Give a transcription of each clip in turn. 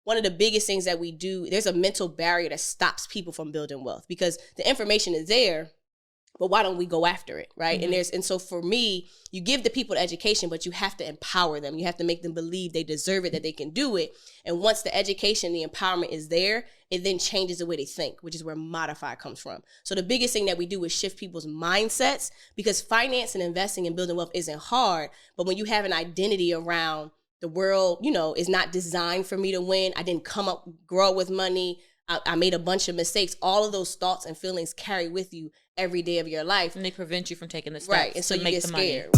one of the biggest things that we do, there's a mental barrier that stops people from building wealth because the information is there, but why don't we go after it, right? Mm-hmm. And so for me, you give the people the education, but you have to empower them. You have to make them believe they deserve it, that they can do it. And once the education, the empowerment is there, it then changes the way they think, which is where Modify comes from. So the biggest thing that we do is shift people's mindsets, because finance and investing and building wealth isn't hard. But when you have an identity around the world, is not designed for me to win. I didn't grow up with money. I made a bunch of mistakes. All of those thoughts and feelings carry with you every day of your life. And they prevent you from taking the steps. Right, and so you get scared.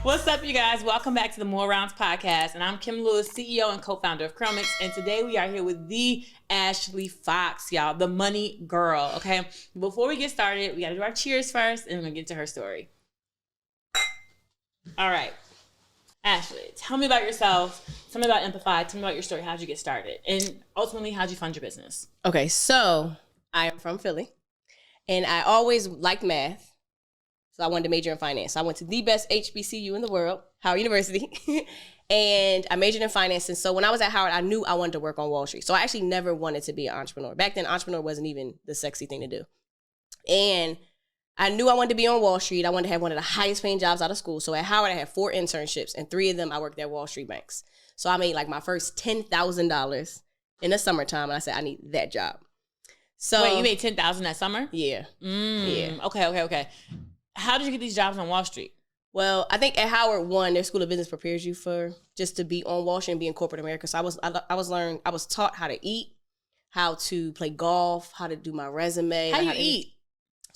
What's up, you guys? Welcome back to the More Rounds podcast. And I'm Kim Lewis, CEO and co-founder of Chromix. And today we are here with the Ashley Fox, y'all, the money girl, okay? Before we get started, we got to do our cheers first, and we're going to get to her story. All right. Ashley, tell me about yourself. Tell me about Amplify. Tell me about your story. How'd you get started? And ultimately, how'd you fund your business? Okay, so I am from Philly, and I always liked math. So I wanted to major in finance. I went to the best HBCU in the world, Howard University, and I majored in finance. And so when I was at Howard, I knew I wanted to work on Wall Street. So I actually never wanted to be an entrepreneur. Back then, entrepreneur wasn't even the sexy thing to do. And I knew I wanted to be on Wall Street. I wanted to have one of the highest paying jobs out of school. So at Howard, I had 4 internships, and 3 of them I worked at Wall Street banks. So I made like my first $10,000 in the summertime, and I said, I need that job. So wait, you made $10,000 that summer? Yeah. Yeah. Okay. How did you get these jobs on Wall Street? Well, I think at Howard, one, their school of business prepares you for just to be on Wall Street and be in corporate America. So I was taught how to eat, how to play golf, how to do my resume. How do you eat?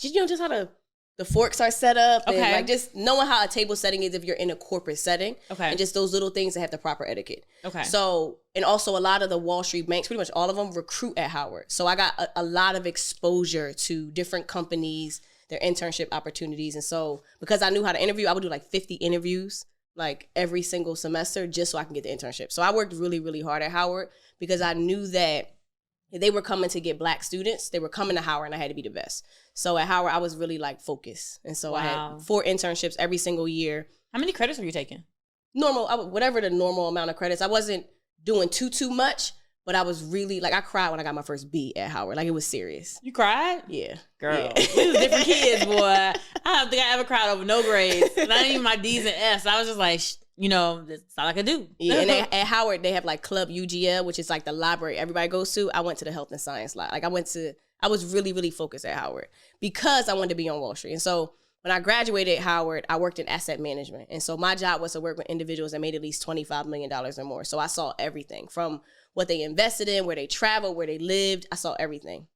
Just how the forks are set up. Okay. And like just knowing how a table setting is if you're in a corporate setting. Okay. And just those little things that have the proper etiquette. Okay. So, and also a lot of the Wall Street banks, pretty much all of them recruit at Howard. So I got a lot of exposure to different companies, their internship opportunities. And so because I knew how to interview, I would do like 50 interviews like every single semester just so I can get the internship. So I worked really, really hard at Howard because I knew that they were coming to get Black students. They were coming to Howard and I had to be the best. So at Howard, I was really like focused. And so I had 4 internships every single year. How many credits were you taking? Normal, whatever the normal amount of credits. I wasn't doing too much, but I was really, like, I cried when I got my first B at Howard. Like, it was serious. You cried? Yeah. Girl, yeah. We was different kids, boy. I don't think I ever cried over no grades. Not even my D's and F's. I was just like, that's all I could do. Yeah, and at Howard, they have, like, Club UGL, which is, like, the library everybody goes to. I went to the health and science lab. Like, I was really, really focused at Howard because I wanted to be on Wall Street. And so when I graduated at Howard, I worked in asset management. And so my job was to work with individuals that made at least $25 million or more. So I saw everything from what they invested in, where they traveled, where they lived. I saw everything.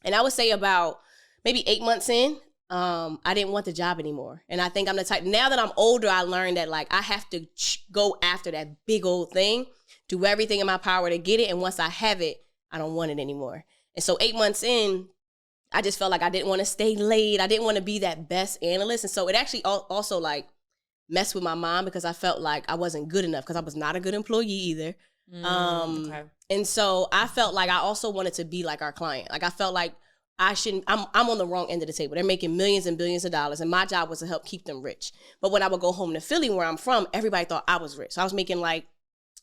And I would say about maybe 8 months in, I didn't want the job anymore. And I think I'm the type, now that I'm older, I learned that like I have to go after that big old thing, do everything in my power to get it. And once I have it, I don't want it anymore. And so 8 months in, I just felt like I didn't want to stay late. I didn't want to be that best analyst. And so it actually also like messed with my mom because I felt like I wasn't good enough because I was not a good employee either. Okay. And so I felt like I also wanted to be like our client. Like I felt like I'm on the wrong end of the table. They're making millions and billions of dollars and my job was to help keep them rich. But when I would go home to Philly where I'm from, everybody thought I was rich. So I was making like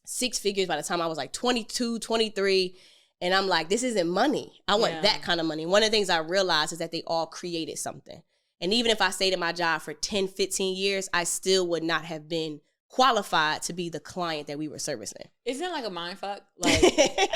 6 figures by the time I was like 22, 23. And I'm like, this isn't money. I want that kind of money. One of the things I realized is that they all created something. And even if I stayed at my job for 10, 15 years, I still would not have been qualified to be the client that we were servicing. Isn't it like a mind fuck? Like,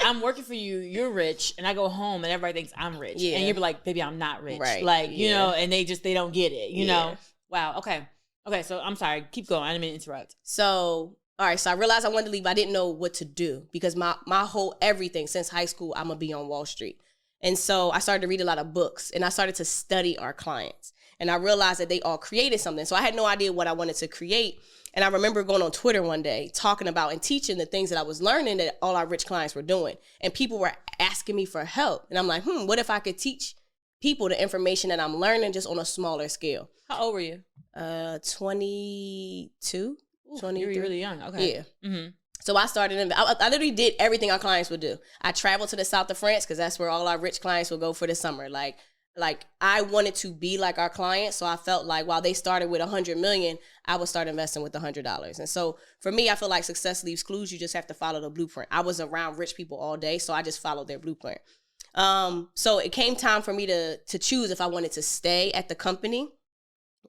I'm working for you, you're rich, and I go home and everybody thinks I'm rich. Yeah. And you're like, baby, I'm not rich. Right. Like, and they don't get it, you know? Wow, okay. Okay, so I'm sorry, keep going. I didn't mean to interrupt. So, all right, so I realized I wanted to leave. I didn't know what to do because my whole everything since high school, I'm going to be on Wall Street. And so I started to read a lot of books and I started to study our clients. And I realized that they all created something. So I had no idea what I wanted to create. And I remember going on Twitter one day talking about and teaching the things that I was learning that all our rich clients were doing. And people were asking me for help. And I'm like, what if I could teach people the information that I'm learning just on a smaller scale? How old were you? 22. Ooh, you were really young. Okay. Yeah. Mm-hmm. So I started, I literally did everything our clients would do. I traveled to the south of France because that's where all our rich clients would go for the summer. Like like I wanted to be like our clients. So I felt like while they started with 100 million, I would start investing with $100. And so for me, I feel like success leaves clues. You just have to follow the blueprint. I was around rich people all day, so I just followed their blueprint. So it came time for me to choose if I wanted to stay at the company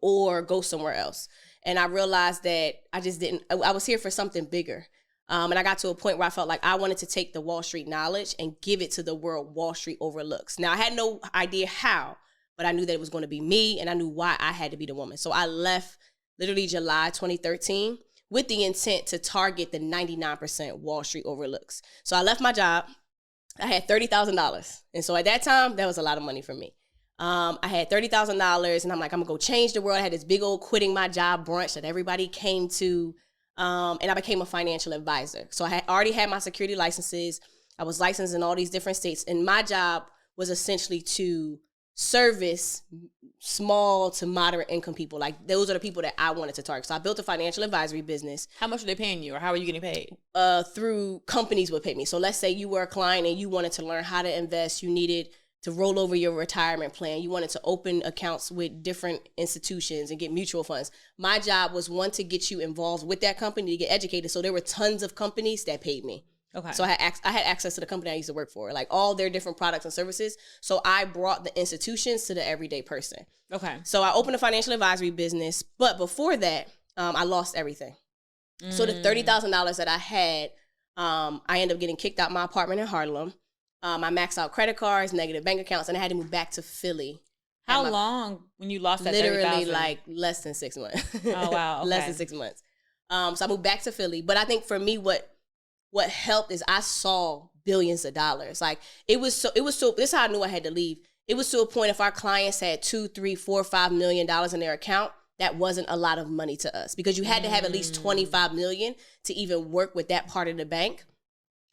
or go somewhere else. And I realized that I was here for something bigger. And I got to a point where I felt like I wanted to take the Wall Street knowledge and give it to the world Wall Street overlooks. Now, I had no idea how, but I knew that it was going to be me, and I knew why I had to be the woman. So I left literally July 2013 with the intent to target the 99% Wall Street overlooks. So I left my job. I had $30,000. And so at that time, that was a lot of money for me. I had $30,000, and I'm like, I'm going to go change the world. I had this big old quitting my job brunch that everybody came to. And I became a financial advisor. So I had already had my security licenses. I was licensed in all these different states. And my job was essentially to service small to moderate income people. Like those are the people that I wanted to target. So I built a financial advisory business. How much are they paying you, or how are you getting paid? Through companies would pay me. So let's say you were a client and you wanted to learn how to invest. You needed to roll over your retirement plan. You wanted to open accounts with different institutions and get mutual funds. My job was to get you involved with that company to get educated. So there were tons of companies that paid me. Okay. So I had access to the company I used to work for, like all their different products and services. So I brought the institutions to the everyday person. Okay. So I opened a financial advisory business, but before that, I lost everything. So the $30,000 that I had, I ended up getting kicked out my apartment in Harlem. I maxed out credit cards, negative bank accounts, and I had to move back to Philly. How long when you lost that literally 30,000? like less than 6 months. Oh, wow. Okay. Less than 6 months. So I moved back to Philly. But I think for me, what helped is I saw billions of dollars. Like it was so this is how I knew I had to leave. It was to a point if our clients had $2, $3, $4, $5 million in their account, that wasn't a lot of money to us because you had to have at least 25 million to even work with that part of the bank.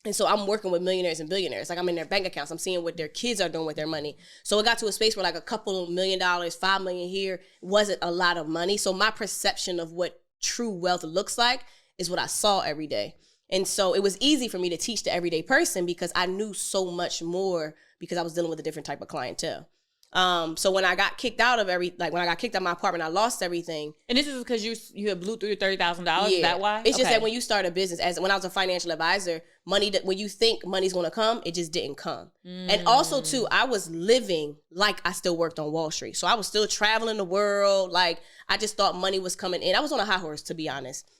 And so I'm working with millionaires and billionaires. Like I'm in their bank accounts. I'm seeing what their kids are doing with their money. So it got to a space where like a couple of $1 million, 5 million here wasn't a lot of money. So my perception of what true wealth looks like is what I saw every day. And so it was easy for me to teach the everyday person because I knew so much more because I was dealing with a different type of clientele. So when I got kicked out of when I got kicked out of my apartment, I lost everything. And this is because you had blew through your $30,000. Yeah. Is that why? It's just that when you start a business, when I was a financial advisor, when you think money's going to come, it just didn't come. And also too, I was living like I still worked on Wall Street. So I was still traveling the world. Like I just thought money was coming in. I was on a high horse, to be honest.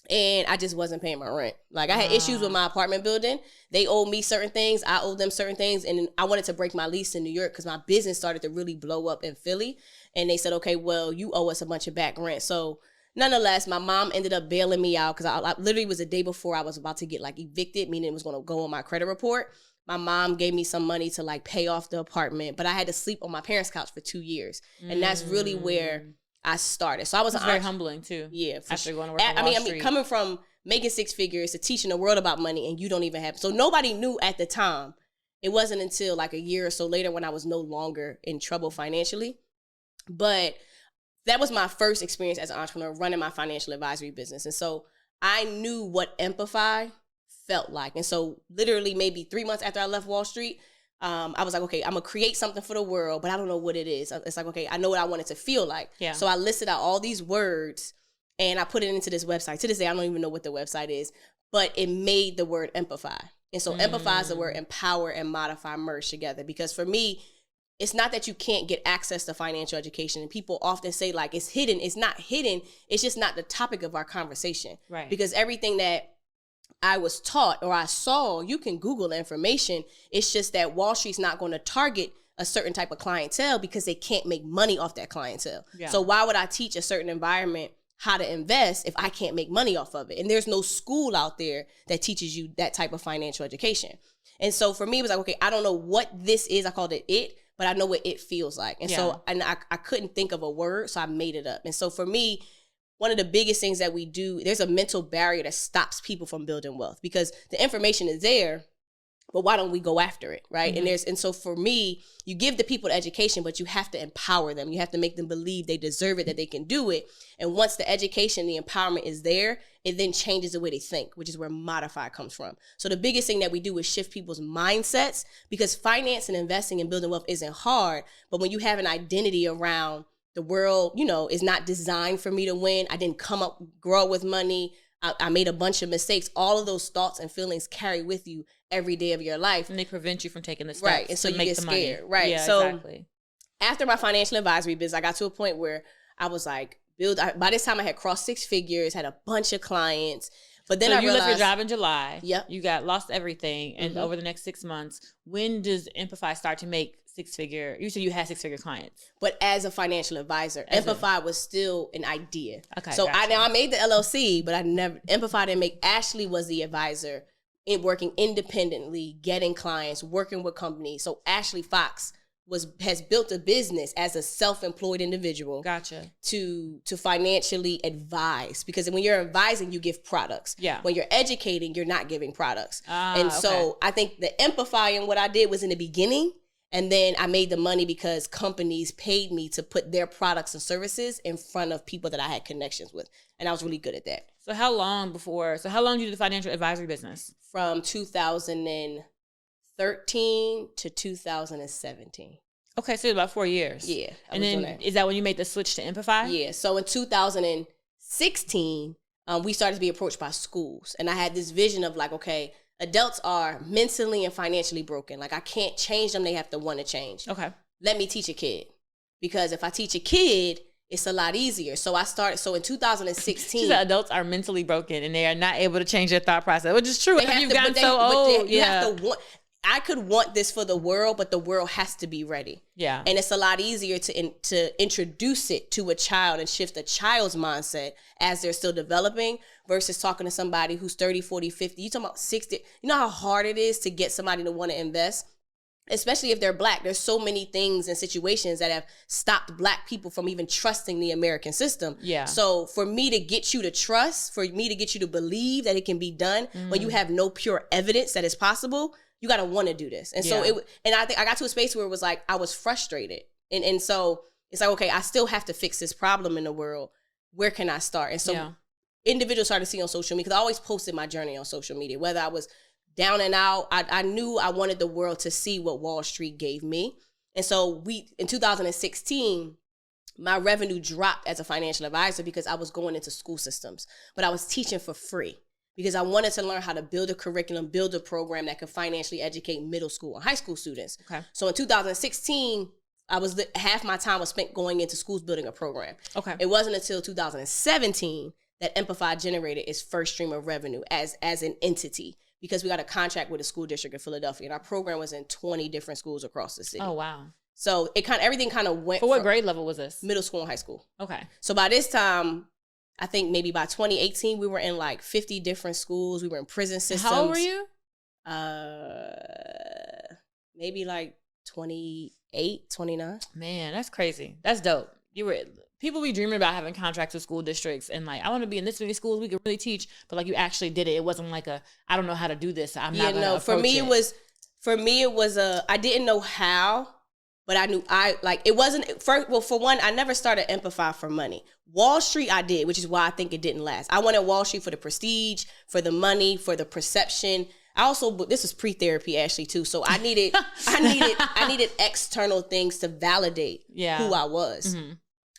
And I just wasn't paying my rent. Like I had issues with my apartment building. They owed me certain things. I owed them certain things. And I wanted to break my lease in New York because my business started to really blow up in Philly. And they said, okay, well, you owe us a bunch of back rent. So nonetheless, my mom ended up bailing me out because I literally was the day before I was about to get like evicted, meaning it was going to go on my credit report. My mom gave me some money to like pay off the apartment, but I had to sleep on my parents' couch for 2 years. And that's really where I started. So I was very humbling too. Yeah. After going to work on Wall Street. I mean, coming from making 6 figures to teaching the world about money and you don't even have, so nobody knew at the time. It wasn't until like a year or so later when I was no longer in trouble financially. But that was my first experience as an entrepreneur running my financial advisory business. And so I knew what Amplify felt like. And so literally maybe 3 months after I left Wall Street, I was like, okay, I'm going to create something for the world, but I don't know what it is. It's like, okay, I know what I want it to feel like. Yeah. So I listed out all these words and I put it into this website. To this day, I don't even know what the website is, but it made the word Amplify. And so Amplify is the word empower and modify merged together. Because for me, it's not that you can't get access to financial education. And people often say like, it's hidden. It's not hidden. It's just not the topic of our conversation. Right. Because everything that I was taught or I saw, you can Google the information. It's just that Wall Street's not going to target a certain type of clientele because they can't make money off that clientele. Yeah. So why would I teach a certain environment how to invest if I can't make money off of it? And there's no school out there that teaches you that type of financial education. And so for me, it was like, okay, I don't know what this is. I called it, but I know what it feels like. And so I couldn't think of a word, so I made it up. And so for me, one of the biggest things that we do, there's a mental barrier that stops people from building wealth because the information is there, but why don't we go after it, right? And so for me, you give the people the education, but you have to empower them. You have to make them believe they deserve it, that they can do it. And once the education, the empowerment is there, it then changes the way they think, which is where Modify comes from. So the biggest thing that we do is shift people's mindsets, because finance and investing and building wealth isn't hard. But when you have an identity around the world, is not designed for me to win. I didn't grow up with money. I made a bunch of mistakes. All of those thoughts and feelings carry with you every day of your life. And they prevent you from taking the steps. Right. And so you get scared. Money. Right. Yeah, so exactly. After my financial advisory business, I got to a point where I was like, by this time I had crossed 6 figures, had a bunch of clients. But then so I realized, you left your job in July. Yep. You lost everything. And over the next 6 months, when does Empify start to make 6-figure? You said you had 6-figure clients. But as a financial advisor, Empify was still an idea. Okay. So gotcha. I made the LLC, but Empify didn't make. Ashley was the advisor in working independently, getting clients, working with companies. So Ashley Fox has built a business as a self-employed individual. Gotcha. To financially advise, because when you're advising, you give products. Yeah. When you're educating, you're not giving products. So I think the Empifying, what I did was in the beginning, and then I made the money because companies paid me to put their products and services in front of people that I had connections with, and I was really good at that. So how long did you do the financial advisory business? From 2013 to 2017. Okay, so about 4 years. Yeah. And then is that when you made the switch to Empify? Yeah. So in 2016, we started to be approached by schools. And I had this vision of like, okay, adults are mentally and financially broken. Like I can't change them. They have to want to change. Okay. Let me teach a kid. Because if I teach a kid, it's a lot easier. So in 2016. She said adults are mentally broken and they are not able to change their thought process, which is true. You've gotten so old. You have to want. I could want this for the world, but the world has to be ready. Yeah. And it's a lot easier to introduce it to a child and shift a child's mindset as they're still developing versus talking to somebody who's 30, 40, 50. You talking about 60. You know how hard it is to get somebody to want to invest? Especially if they're Black. There's so many things and situations that have stopped Black people from even trusting the American system. Yeah. So for me to get you to trust, for me to get you to believe that it can be done when you have no pure evidence that it's possible, you got to want to do this. And so I think I got to a space where it was like, I was frustrated. And so it's like, okay, I still have to fix this problem in the world. Where can I start? And so individuals started to see on social media, because I always posted my journey on social media, whether I was down and out. I knew I wanted the world to see what Wall Street gave me. And so in 2016, my revenue dropped as a financial advisor because I was going into school systems, but I was teaching for free because I wanted to learn how to build a curriculum, build a program that could financially educate middle school and high school students. Okay. So in 2016, half my time was spent going into schools building a program. Okay. It wasn't until 2017 that Empify generated its first stream of revenue as an entity, because we got a contract with a school district in Philadelphia, and our program was in 20 different schools across the city. Oh, wow. So everything kind of went. For what grade level was this? Middle school and high school. Okay. So by this time, I think maybe by 2018, we were in like 50 different schools. We were in prison systems. How old were you? Maybe like 28, 29. Man, that's crazy. That's dope. People be dreaming about having contracts with school districts and like, I want to be in this many schools, we could really teach, but like you actually did it. It wasn't like I don't know how to do this. I'm not gonna approach it. For me it was I didn't know how, but I knew it wasn't first. Well, for one, I never started Empify for money. Wall Street I did, which is why I think it didn't last. I wanted Wall Street for the prestige, for the money, for the perception. This was pre-therapy actually too. So I needed external things to validate who I was. Mm-hmm.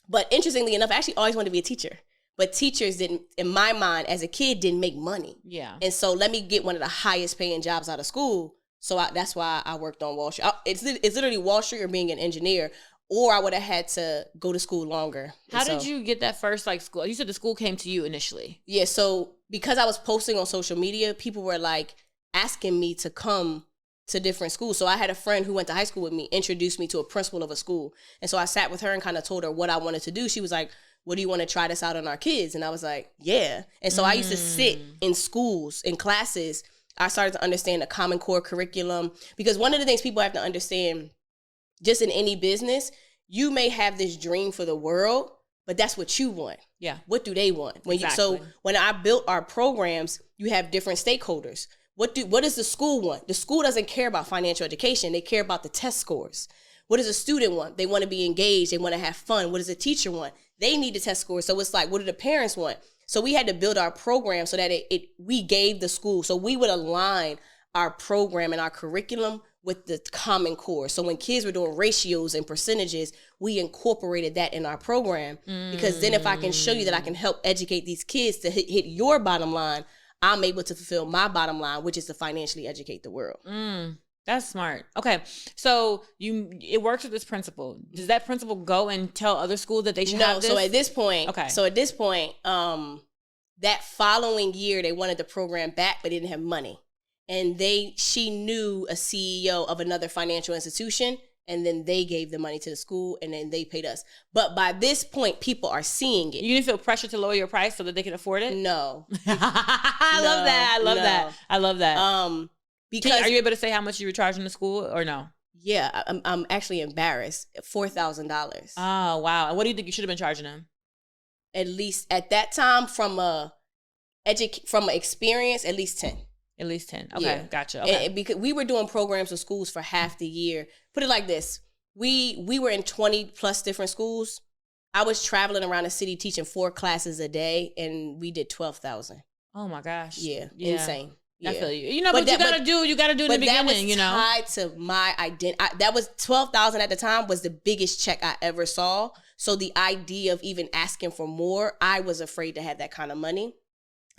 But interestingly enough, I actually always wanted to be a teacher. But teachers didn't, in my mind, as a kid, didn't make money. Yeah. And so let me get one of the highest paying jobs out of school. So that's why I worked on Wall Street. It's literally Wall Street or being an engineer, or I would have had to go to school longer. How did you get that first school? You said the school came to you initially. Yeah. So because I was posting on social media, people were asking me to come to different schools. So I had a friend who went to high school with me, introduced me to a principal of a school. And so I sat with her and kind of told her what I wanted to do. She was like, "What, do you want to try this out on our kids?" And I was like, yeah. And so I used to sit in schools, in classes. I started to understand the Common Core curriculum, because one of the things people have to understand, just in any business, you may have this dream for the world, but that's what you want. Yeah. What do they want? So when I built our programs, you have different stakeholders. What does the school want? The school doesn't care about financial education. They care about the test scores. What does a student want? They want to be engaged. They want to have fun. What does a teacher want? They need the test scores. So it's like, what do the parents want? So we had to build our program so that we gave the school. So we would align our program and our curriculum with the Common Core. So when kids were doing ratios and percentages, we incorporated that in our program. Because then if I can show you that I can help educate these kids to hit your bottom line, I'm able to fulfill my bottom line, which is to financially educate the world. That's smart. Okay. So it works with this principal. Does that principal go and tell other schools that they should have this? So at this point, that following year, they wanted the program back, but they didn't have money. And she knew a CEO of another financial institution, and then they gave the money to the school, and then they paid us. But by this point, people are seeing it. You didn't feel pressure to lower your price so that they can afford it? No. I love that. Because are you able to say how much you were charging the school or no? Yeah, I'm actually embarrassed. $4,000. Oh, wow. And what do you think you should have been charging them? At least at that time, from a experience, at least 10. At least 10. Okay, yeah. Gotcha. Okay. Because we were doing programs with schools for half the year. Put it like this. We were in 20 plus different schools. I was traveling around the city teaching 4 classes a day, and we did 12,000. Oh my gosh. Yeah. Insane. Yeah. I feel you. You know, but you gotta do in the beginning, that was you know. tied to my identity. That was 12,000 at the time was the biggest check I ever saw. So the idea of even asking for more, I was afraid to have that kind of money.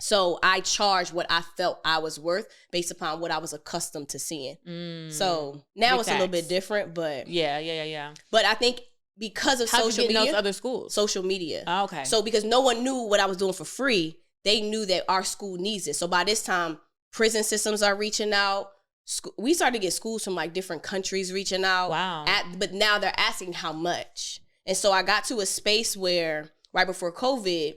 So I charged what I felt I was worth based upon what I was accustomed to seeing. So now it's a little bit different, but yeah. But I think because of social media, those other schools, social media. Oh, okay. So because no one knew what I was doing for free, they knew that our school needs it. So by this time, prison systems are reaching out. We started to get schools from like different countries reaching out. Wow. But now they're asking how much. And so I got to a space where right before COVID,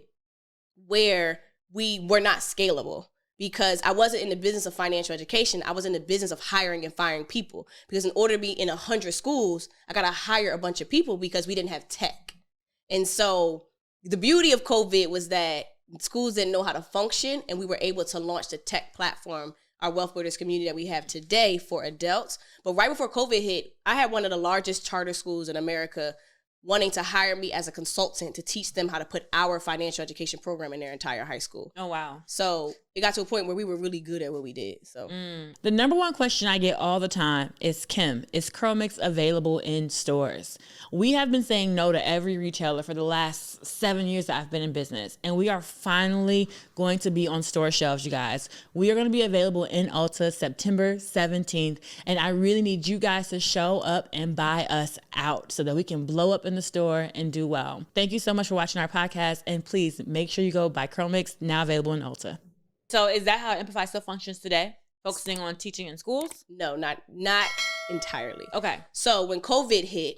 where we were not scalable because I wasn't in the business of financial education. I was in the business of hiring and firing people because in order to be in 100 schools, I got to hire a bunch of people because we didn't have tech. And so the beauty of COVID was that schools didn't know how to function, and we were able to launch the tech platform, our Wealth Builders community that we have today for adults. But right before COVID hit, I had one of the largest charter schools in America wanting to hire me as a consultant to teach them how to put our financial education program in their entire high school. Oh, wow. So it got to a point where we were really good at what we did. So the number one question I get all the time is, Kim, is CurlMix available in stores? We have been saying no to every retailer for the last 7 years that I've been in business, and we are finally going to be on store shelves, you guys. We are going to be available in Ulta September 17th, and I really need you guys to show up and buy us out so that we can blow up in the store and do well. Thank you so much for watching our podcast, and please make sure you go buy CurlMix, now available in Ulta. So is that how Amplify still functions today? Focusing on teaching in schools? No, not entirely. Okay. So when COVID hit,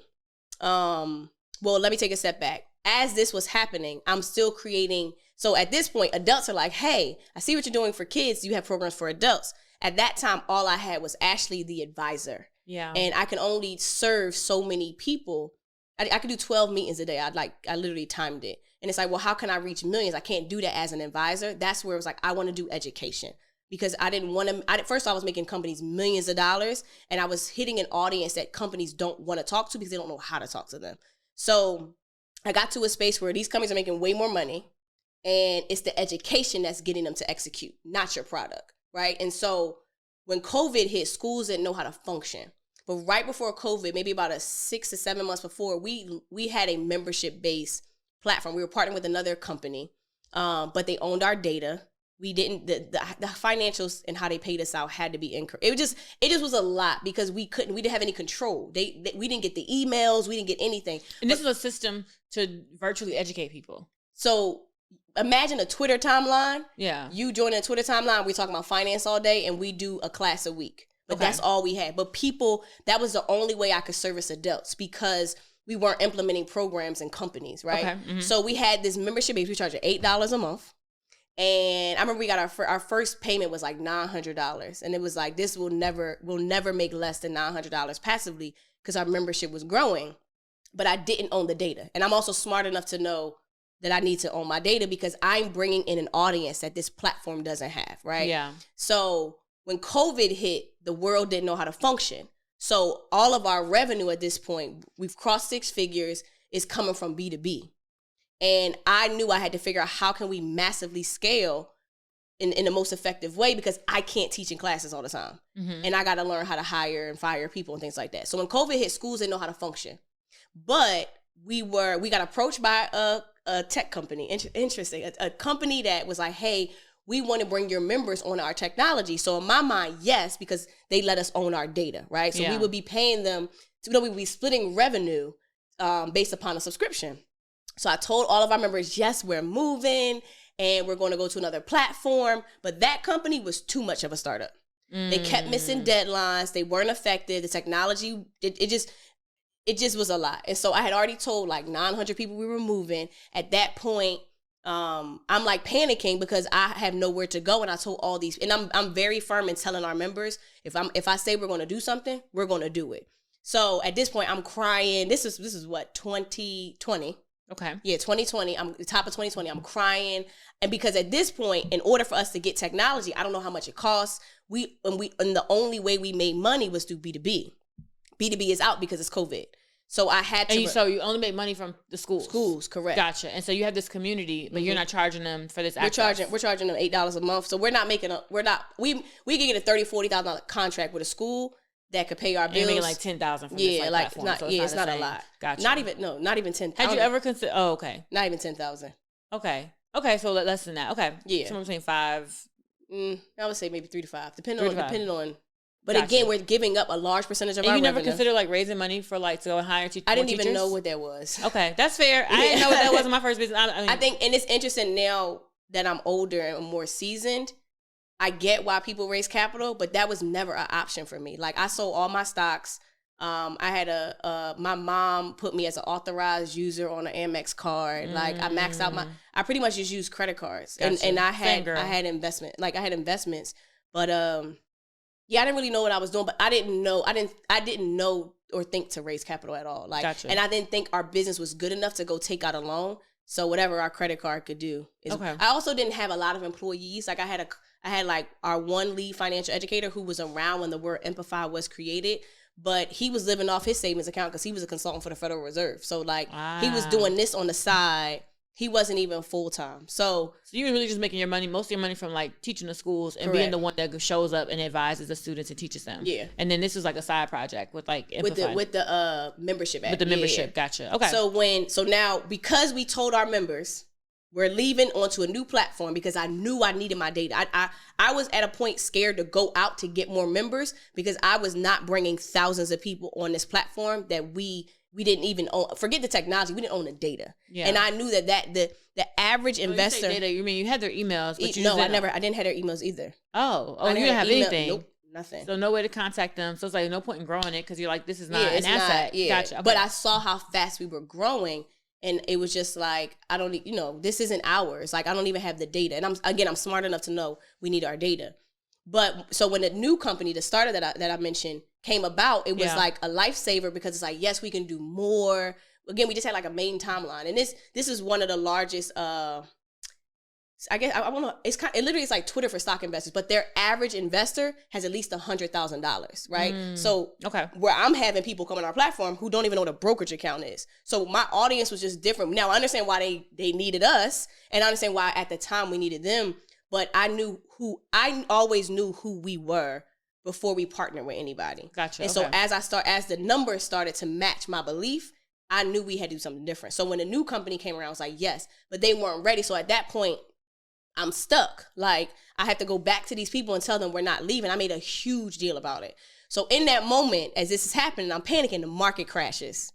well, let me take a step back. As this was happening, I'm still creating. So at this point, adults are like, hey, I see what you're doing for kids. You have programs for adults. At that time, all I had was Ashley, the advisor. Yeah. And I can only serve so many people. I could do 12 meetings a day. I literally timed it. And it's like, well, how can I reach millions? I can't do that as an advisor. That's where it was like, I want to do education because I didn't want to. First, I was making companies millions of dollars, and I was hitting an audience that companies don't want to talk to because they don't know how to talk to them. So I got to a space where these companies are making way more money, and it's the education that's getting them to execute, not your product, right? And so when COVID hit, schools didn't know how to function. But right before COVID, maybe about 6 to 7 months before, we had a membership-based platform. We were partnering with another company, but they owned our data. We didn't, the financials and how they paid us out had to be incorrect. It just was a lot because we didn't have any control. We didn't get the emails. We didn't get anything. And this was a system to virtually educate people. So imagine a Twitter timeline. Yeah. You join a Twitter timeline. We talk about finance all day and we do a class a week. But that's all we had. But people, that was the only way I could service adults because we weren't implementing programs in companies, right? Okay. Mm-hmm. So we had this membership base. We charged $8 a month. And I remember we got our first payment was like $900. And it was like, we'll never make less than $900 passively because our membership was growing. But I didn't own the data. And I'm also smart enough to know that I need to own my data because I'm bringing in an audience that this platform doesn't have, right? Yeah. So when COVID hit, the world didn't know how to function. So all of our revenue at this point, we've crossed 6 figures, is coming from B2B. And I knew I had to figure out how can we massively scale in the most effective way, because I can't teach in classes all the time. Mm-hmm. And I got to learn how to hire and fire people and things like that. So when COVID hit, schools didn't know how to function. But we got approached by a tech company, interesting, a company that was like, hey, we want to bring your members on our technology. So in my mind, yes, because they let us own our data, right? So we would be paying them, we would be splitting revenue based upon a subscription. So I told all of our members, yes, we're moving and we're going to go to another platform. But that company was too much of a startup. They kept missing deadlines. They weren't effective. The technology, it just was a lot. And so I had already told like 900 people we were moving. At that point, I'm like panicking because I have nowhere to go. And I told all these, and I'm very firm in telling our members, if I say we're going to do something, we're going to do it. So at this point, I'm crying. This is what, 2020. Okay. Yeah, 2020. I'm the top of 2020. I'm crying. And because at this point, in order for us to get technology, I don't know how much it costs. And the only way we made money was through B2B. B2B is out because it's COVID. So I had to. So you only make money from the schools. Schools, correct. Gotcha. And so you have this community, but you're not charging them for this access. We're charging them $8 a month. So we can get a $30,000-$40,000 contract with a school that could pay our bills. And making like $10,000 from this platform. It's not a lot. Gotcha. Not even $10,000. Had you ever considered? Oh, okay. Not even $10,000. Okay. So less than that. Okay. Yeah. Somewhere between 5. I would say maybe 3 to 5, depending on. But gotcha. Again, we're giving up a large percentage of our revenue. And you never considered like raising money for like to go and hire teachers? I didn't even know what that was. Okay, that's fair. I didn't know what that was in my first business. I think, and it's interesting now that I'm older and more seasoned, I get why people raise capital, but that was never an option for me. Like I sold all my stocks. I had my mom put me as an authorized user on an Amex card. Like I maxed out I pretty much just used credit cards. Gotcha. And I had investments, but yeah, I didn't really know what I was doing, but I didn't know or think to raise capital at all. Like, gotcha. And I didn't think our business was good enough to go take out a loan. So whatever our credit card could do. Okay. I also didn't have a lot of employees. Like I had like our one lead financial educator who was around when the word Amplify was created, but he was living off his savings account because he was a consultant for the Federal Reserve. So like he was doing this on the side. He wasn't even full-time. So you were really just making most of your money from like teaching the schools and being the one that shows up and advises the students and teaches them. Yeah. And then this was like a side project with like Amplify. With the membership app. With the membership, Gotcha. Okay. So now because we told our members we're leaving onto a new platform because I knew I needed my data. I was at a point scared to go out to get more members because I was not bringing thousands of people on this platform that we didn't even own. Forget the technology. We didn't own the data. Yeah. And I knew that the average investor. You data, you mean you had their emails? But I didn't have their emails either. Oh, you didn't have anything. Nope, nothing. So no way to contact them. So it's like no point in growing it because you're like, this is not an asset. Gotcha. Okay. But I saw how fast we were growing, and it was just like this isn't ours. Like I don't even have the data, and I'm smart enough to know we need our data. But so when the new company, the starter that I mentioned, came about, it was like a lifesaver because it's like, yes, we can do more. Again, we just had like a main timeline. And this is one of the largest, I guess, I want to, it literally is like Twitter for stock investors, but their average investor has at least $100,000, right? So where I'm having people come on our platform who don't even know what a brokerage account is. So my audience was just different. Now I understand why they needed us, and I understand why at the time we needed them, but I always knew who we were before we partner with anybody. Gotcha. And so as the numbers started to match my belief, I knew we had to do something different. So when the new company came around, I was like, yes, but they weren't ready. So at that point, I'm stuck. Like I have to go back to these people and tell them we're not leaving. I made a huge deal about it. So in that moment, as this is happening, I'm panicking, the market crashes.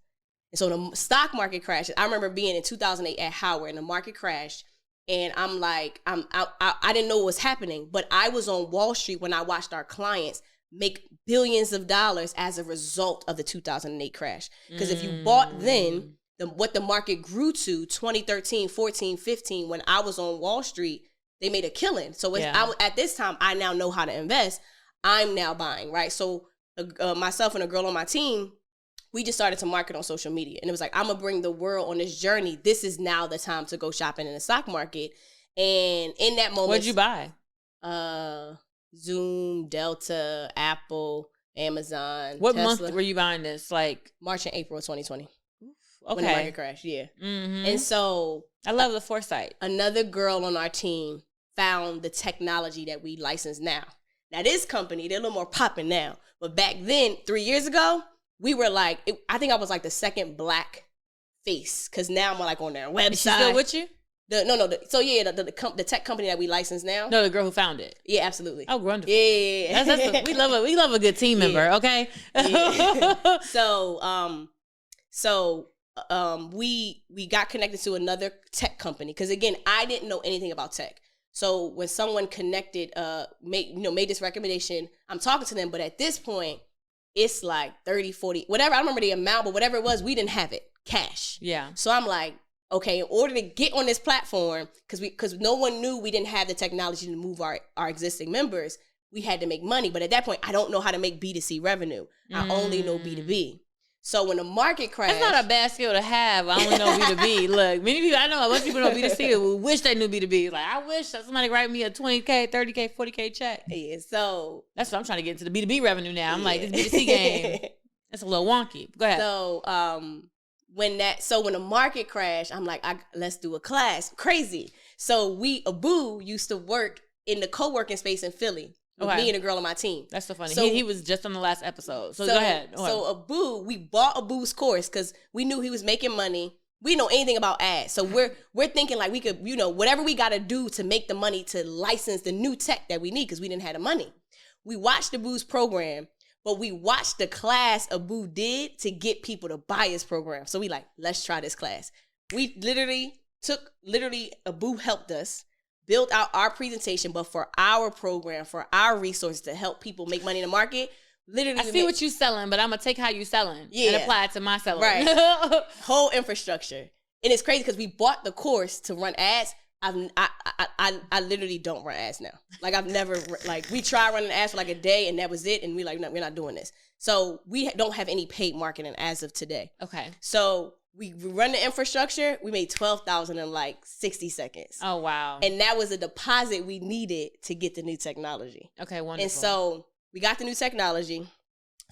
And so the stock market crashes. I remember being in 2008 at Howard and the market crashed. And I'm like, I didn't know what was happening, but I was on Wall Street when I watched our clients make billions of dollars as a result of the 2008 crash. Because if you bought then, what the market grew to 2013, 14, 15, when I was on Wall Street, they made a killing. So at this time, I now know how to invest. I'm now buying, right? So myself and a girl on my team, we just started to market on social media. And it was like, I'm going to bring the world on this journey. This is now the time to go shopping in the stock market. And in that moment. What'd you buy? Zoom, Delta, Apple, Amazon, What Tesla. month were you buying this? Like March and April of 2020. Okay. When the market crashed, yeah. Mm-hmm. And so I love the foresight. Another girl on our team found the technology that we license now. Now this company, they're a little more popping now. But back then, 3 years ago, we were like, I think I was like the second black face. Because now I'm like on their website. Is she still with you? The tech company that we license now. No, the girl who found it. Yeah, absolutely. Oh, wonderful. Yeah. We love a good team member, okay? Yeah. So we got connected to another tech company because again, I didn't know anything about tech. So when someone connected, made this recommendation, I'm talking to them, but at this point, it's like 30, 40, whatever. I don't remember the amount, but whatever it was, we didn't have it cash. Yeah. So I'm like, okay, in order to get on this platform, because no one knew we didn't have the technology to move our existing members, we had to make money. But at that point, I don't know how to make B2C revenue. I only know B2B. So when the market crashed... That's not a bad skill to have. I only know B2B. Look, many people, I know a bunch of people know B2C who wish they knew B2B. Like, I wish that somebody write me a 20K, 30K, 40K check. Yeah, so... That's what I'm trying to get into, the B2B revenue now. I'm like, this B2C game, that's a little wonky. Go ahead. So, when the market crashed, I'm like, let's do a class. Crazy. So Abu used to work in the co-working space in Philly. With me and a girl on my team. That's so funny. So, he was just on the last episode. So go ahead. So we bought Abu's course because we knew he was making money. We didn't know anything about ads. So we're thinking like we could, whatever we got to do to make the money to license the new tech that we need because we didn't have the money. We watched Abu's program, but we watched the class Abu did to get people to buy his program. So we like, let's try this class. We Abu helped us. Built out our presentation, but for our program, for our resources to help people make money in the market, literally. I see what you selling, but I'm going to take how you selling and apply it to my selling. Right. Whole infrastructure. And it's crazy because we bought the course to run ads. I literally don't run ads now. Like I've never, we tried running ads for like a day and that was it. And we're like, no, we're not doing this. So we don't have any paid marketing as of today. Okay. So we run the infrastructure. We made $12,000 in like 60 seconds. Oh, wow. And that was a deposit we needed to get the new technology. Okay, wonderful. And so we got the new technology.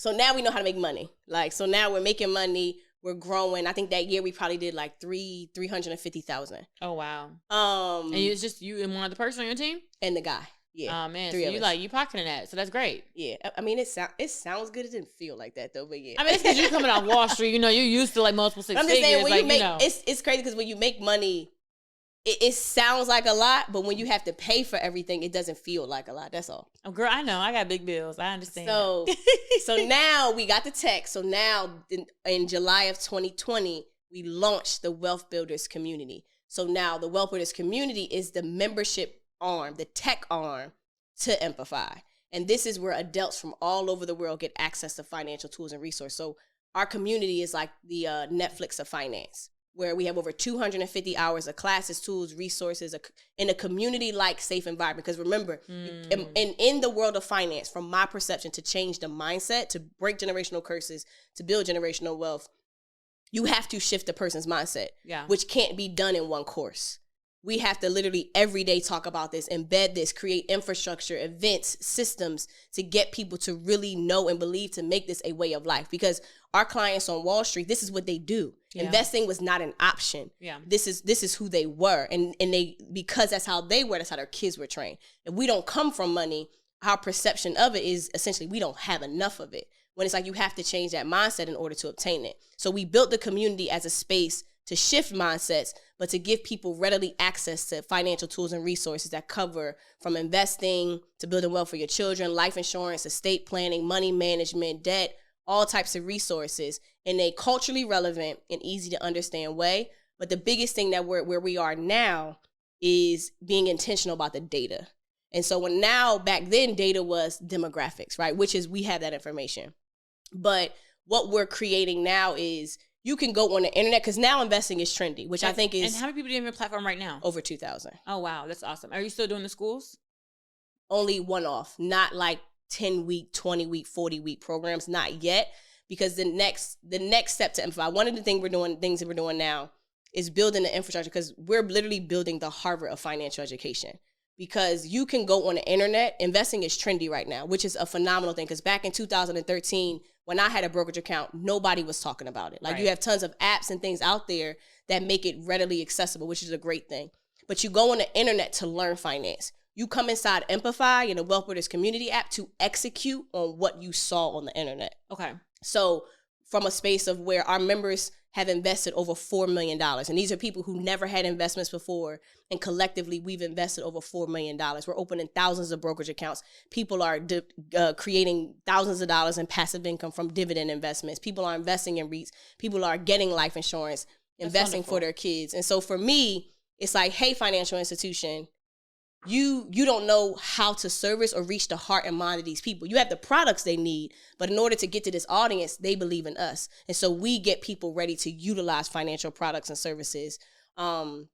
So now we know how to make money. So now we're making money. We're growing. I think that year we probably did like $350,000. Oh, wow. And it's just you and one other person on your team? And the guy. Yeah. Oh, man. Three so of us. you pocketing that. So that's great. Yeah. I mean, it sounds good. It didn't feel like that though, but yeah. I mean, it's because you're coming off Wall Street. You're used to like multiple six I'm just figures. saying, it's crazy because when you make money, it sounds like a lot, but when you have to pay for everything, it doesn't feel like a lot. That's all. Oh, girl, I know. I got big bills. I understand. So, so now we got the tech. So now in July of 2020, we launched the Wealth Builders community. So now the Wealth Builders community is the membership arm, the tech arm to Amplify. And this is where adults from all over the world get access to financial tools and resources. So our community is like the Netflix of finance, where we have over 250 hours of classes, tools, resources in a community-like safe environment. Because remember, in the world of finance, from my perception, to change the mindset, to break generational curses, to build generational wealth, you have to shift the person's mindset, which can't be done in one course. We have to literally every day talk about this, embed this, create infrastructure, events, systems to get people to really know and believe to make this a way of life. Because our clients on Wall Street, this is what they do. Yeah. Investing was not an option. Yeah. This is who they were. And they, because that's how they were, that's how their kids were trained. If we don't come from money, our perception of it is essentially we don't have enough of it. When it's like you have to change that mindset in order to obtain it. So we built the community as a space to shift mindsets, but to give people readily access to financial tools and resources that cover from investing to building wealth for your children, life insurance, estate planning, money management, debt, all types of resources in a culturally relevant and easy to understand way. But the biggest thing that where we are now is being intentional about the data. And so back then data was demographics, right? Which is we have that information. But what we're creating now is you can go on the internet because now investing is trendy, which I think is... And how many people do you have on your platform right now? Over 2,000. Oh, wow. That's awesome. Are you still doing the schools? Only one-off, not like 10-week, 20-week, 40-week programs, not yet. Because the next step to Amplify, one of the things that we're doing now is building the infrastructure because we're literally building the Harvard of financial education. because you can go on the internet. Investing is trendy right now, which is a phenomenal thing. Because back in 2013, when I had a brokerage account, nobody was talking about it. Like, you have tons of apps and things out there that make it readily accessible, which is a great thing. But you go on the internet to learn finance. You come inside Amplify and the Wealth Builders Community app to execute on what you saw on the internet. Okay. So from a space of where our members have invested over $4 million. And these are people who never had investments before. And collectively, we've invested over $4 million. We're opening thousands of brokerage accounts. People are creating thousands of dollars in passive income from dividend investments. People are investing in REITs. People are getting life insurance, investing for their kids. And so for me, it's like, hey, financial institution, you don't know how to service or reach the heart and mind of these people. You have the products they need, but in order to get to this audience, they believe in us. And so we get people ready to utilize financial products and services. And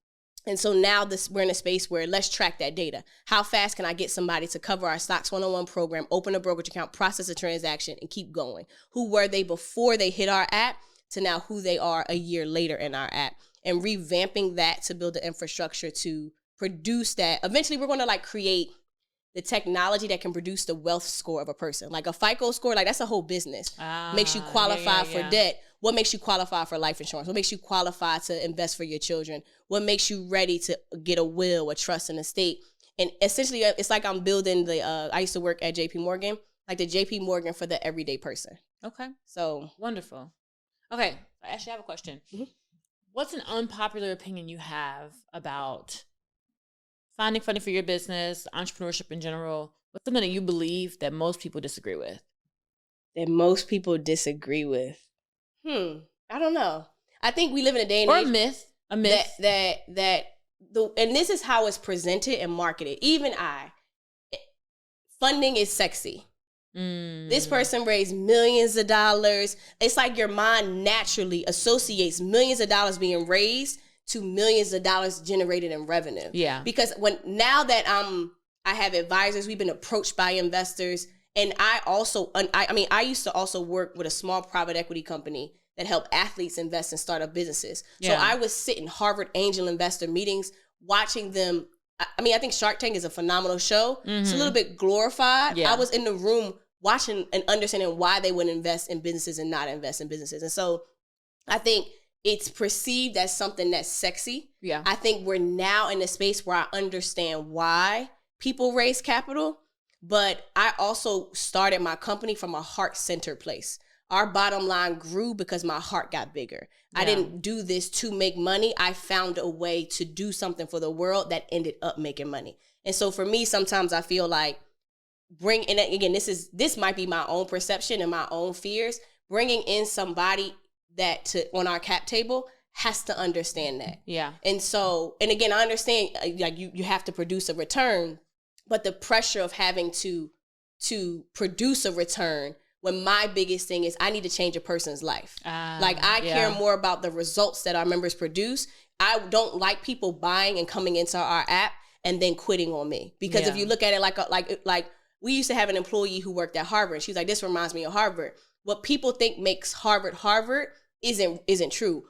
so now we're in a space where let's track that data. How fast can I get somebody to cover our Stocks 101 program, open a brokerage account, process a transaction, and keep going? Who were they before they hit our app to now who they are a year later in our app? And revamping that to build the infrastructure to produce that. Eventually, we're going to create the technology that can produce the wealth score of a person. Like a FICO score, that's a whole business. Makes you qualify for debt. What makes you qualify for life insurance? What makes you qualify to invest for your children? What makes you ready to get a will, a trust, and estate? And essentially, it's like I'm building I used to work at JP Morgan, like the JP Morgan for the everyday person. Okay. So. Wonderful. Okay. I actually have a question. Mm-hmm. What's an unpopular opinion you have about finding funding for your business, entrepreneurship in general? What's something that you believe that most people disagree with? That most people disagree with? I don't know. I think we live in a day and age. A myth. And this is how it's presented and marketed. Even funding is sexy. This person raised millions of dollars. It's like your mind naturally associates millions of dollars being raised to millions of dollars generated in revenue. Yeah. Because now that I have advisors, we've been approached by investors, and I used to also work with a small private equity company that helped athletes invest in startup businesses. Yeah. So I was sitting Harvard angel investor meetings, watching them. I think Shark Tank is a phenomenal show. Mm-hmm. It's a little bit glorified. Yeah. I was in the room watching and understanding why they would invest in businesses and not invest in businesses. And so I think it's perceived as something that's sexy. Yeah. I think we're now in a space where I understand why people raise capital, but I also started my company from a heart-centered place. Our bottom line grew because my heart got bigger. Yeah. I didn't do this to make money. I found a way to do something for the world that ended up making money. And so for me, sometimes I feel like this might be my own perception and my own fears, bringing in somebody on our cap table has to understand that. Yeah. And so, and again, I understand you have to produce a return, but the pressure of having to produce a return when my biggest thing is I need to change a person's life. I care more about the results that our members produce. I don't like people buying and coming into our app and then quitting on me. Because if you look at it like we used to have an employee who worked at Harvard. She's like, this reminds me of Harvard. What people think makes Harvard isn't true.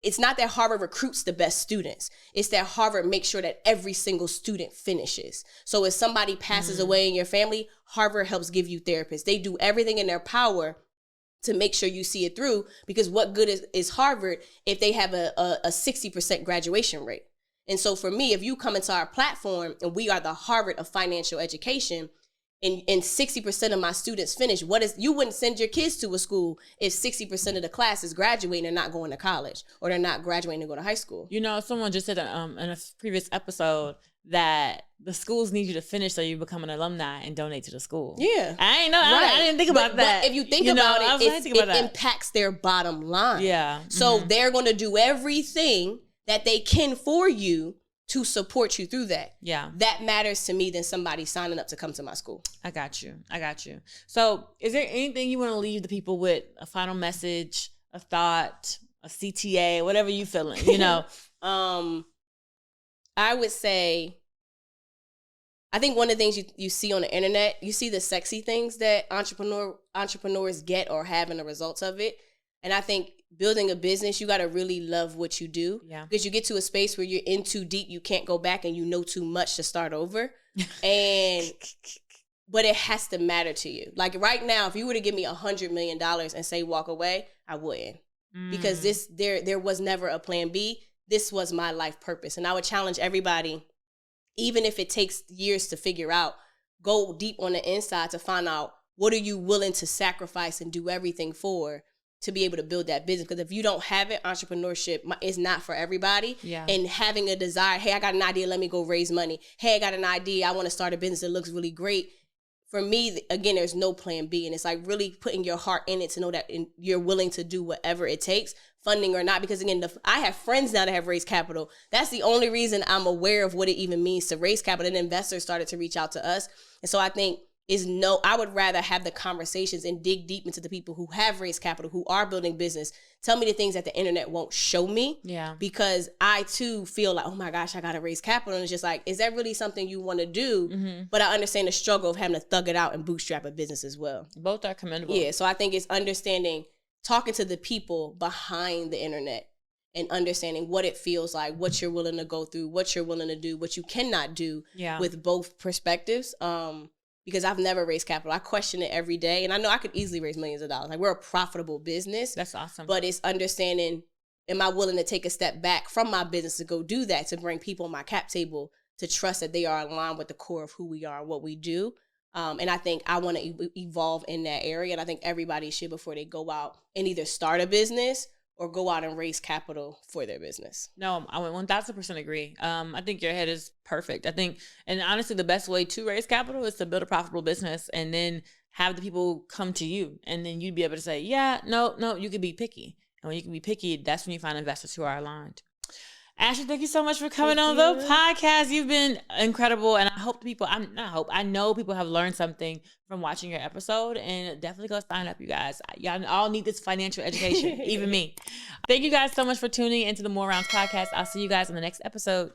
It's not that Harvard recruits the best students. It's that Harvard makes sure that every single student finishes. So if somebody passes away in your family, Harvard helps give you therapists. They do everything in their power to make sure you see it through, because what good is Harvard if they have a 60% graduation rate? And so for me, if you come into our platform and we are the Harvard of financial education, and 60% of my students finish, you wouldn't send your kids to a school if 60% of the class is graduating and not going to college, or they're not graduating to go to high school. Someone just said in a previous episode that the schools need you to finish so you become an alumni and donate to the school. Yeah. I ain't know. Right. I didn't think about that. But if you think about it impacts their bottom line. Yeah. So they're going to do everything that they can for you to support you through that. Yeah. That matters to me than somebody signing up to come to my school. I got you. So is there anything you want to leave the people with? A final message, a thought, a CTA, whatever you feeling, I would say, I think one of the things you see on the internet, you see the sexy things that entrepreneurs get or have in the results of it. And I think building a business, you got to really love what you do. Yeah. Because you get to a space where you're in too deep, you can't go back and you know too much to start over. But it has to matter to you. Like right now, if you were to give me $100 million and say walk away, I wouldn't. Because there was never a plan B. This was my life purpose. And I would challenge everybody, even if it takes years to figure out, go deep on the inside to find out what are you willing to sacrifice and do everything for to be able to build that business. Because if you don't have it, entrepreneurship is not for everybody. Yeah. And having a desire, hey, I got an idea, let me go raise money. Hey, I got an idea, I want to start a business that looks really great. For me, again, there's no plan B. And it's like really putting your heart in it to know that you're willing to do whatever it takes, funding or not. Because again, I have friends now that have raised capital. That's the only reason I'm aware of what it even means to raise capital. And investors started to reach out to us. And so I think I would rather have the conversations and dig deep into the people who have raised capital, who are building business. Tell me the things that the internet won't show me. Yeah. Because I too feel like, oh my gosh, I got to raise capital. And it's just like, is that really something you want to do? But I understand the struggle of having to thug it out and bootstrap a business as well. Both are commendable. Yeah. So I think it's understanding, talking to the people behind the internet and understanding what it feels like, what you're willing to go through, what you're willing to do, what you cannot do with both perspectives. Because I've never raised capital. I question it every day. And I know I could easily raise millions of dollars. Like, we're a profitable business. That's awesome. But it's understanding, am I willing to take a step back from my business to go do that, to bring people on my cap table to trust that they are aligned with the core of who we are and what we do. And I think I want to evolve in that area. And I think everybody should, before they go out and either start a business or go out and raise capital for their business. No, I would 1000% agree. I think your head is perfect. I think, and honestly, the best way to raise capital is to build a profitable business and then have the people come to you. And then you'd be able to say, yeah, no, you could be picky. And when you can be picky, that's when you find investors who are aligned. Ashley, thank you so much for coming on the podcast. You've been incredible. And I hope I know people have learned something from watching your episode, and definitely go sign up, you guys. Y'all all need this financial education, even me. Thank you guys so much for tuning into the More Rounds podcast. I'll see you guys in the next episode.